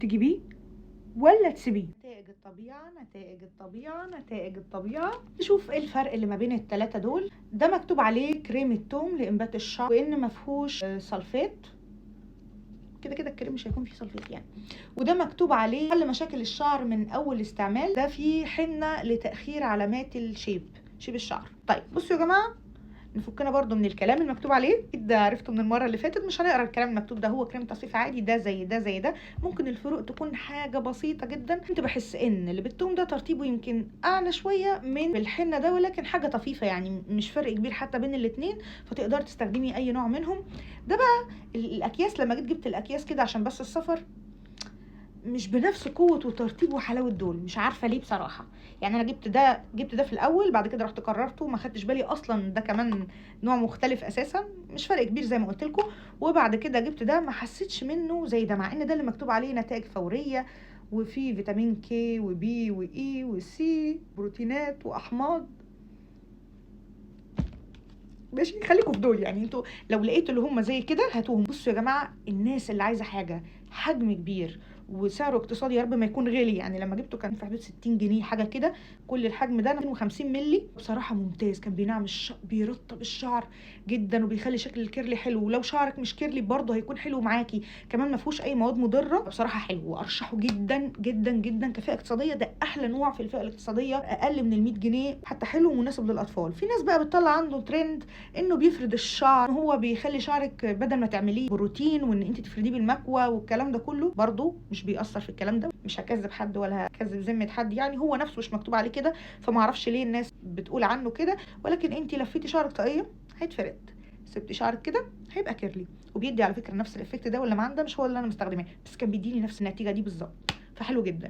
تجيبيه ولا تسيبيه؟ نتائج الطبيعه، نتائج الطبيعه، نتائج الطبيعه. نشوف ايه الفرق اللي ما بين الثلاثه دول. ده مكتوب عليه كريم التوم لانبات الشعر، وان ما فيهوش سلفات، كده كده الكريم مش هيكون فيه سلفات يعني. وده مكتوب عليه حل مشاكل الشعر من اول استعمال. ده فيه حنه لتاخير علامات شيب الشعر. طيب بصوا يا جماعه، نفكنا برضو من الكلام المكتوب عليه. ده عرفته من المره اللي فاتت، مش هنقرا الكلام المكتوب ده. هو كريم تصفيف عادي، ده زي ده زي ده. ممكن الفروق تكون حاجه بسيطه جدا. كنت بحس ان اللي بالثوم ده ترطيبه يمكن اعلى شويه من الحنه ده، ولكن حاجه طفيفه يعني، مش فرق كبير حتى بين الاثنين، فتقدر تستخدمي اي نوع منهم. ده بقى الاكياس، لما جبت الاكياس كده عشان بس السفر، مش بنفس قوه وترتيب وحلاوه دول، مش عارفه ليه بصراحه. يعني انا جبت ده في الاول، بعد كده رحت قررته، ما خدتش بالي اصلا ده كمان نوع مختلف اساسا، مش فرق كبير زي ما قلت لكم. وبعد كده جبت ده، ما حسيتش منه زي ده، مع ان ده اللي مكتوب عليه نتائج فوريه، وفي فيتامين كي وبي واي وسي، بروتينات واحماض. ماشي، خليكم في دول يعني. انتوا لو لقيتوا اللي هم زي كده هاتوهم. بصوا يا جماعه، الناس اللي عايزه حاجه حجم كبير وسعره اقتصادي، يا رب ما يكون غالي يعني. لما جبته كان في حدود 60 جنيه حاجه كده. كل الحجم ده 250 مللي، بصراحه ممتاز. كان بينعم بيرطب الشعر جدا، وبيخلي شكل الكيرلي حلو. ولو شعرك مش كيرلي برضه هيكون حلو معاكي. كمان ما فيهوش اي مواد مضره، بصراحه حلو وارشحه جدا جدا جدا كفئه اقتصاديه. ده احلى نوع في الفئه الاقتصاديه، اقل من ال 100 جنيه حتى، حلو ومناسب للاطفال. في ناس بقى بتطلع عنده ترند انه بيفرد الشعر، هو بيخلي شعرك بدل ما تعمليه بروتين وان انت تفرديه بالمكوى والكلام ده كله، برضو مش بيأثر في الكلام ده. مش هكذب حد ولا هكذب ذمه حد يعني، هو نفسه مش مكتوب عليه كده، فما اعرفش ليه الناس بتقول عنه كده. ولكن انت لفيتي شعرك طاقيه هيتفرد، سبتي شعرك كده هيبقى كيرلي. وبيدي على فكره نفس الافكت ده، ولا ما عنده، مش هو اللي انا مستخدماه، بس كان بيديني نفس النتيجه دي بالظبط، فحلو جدا.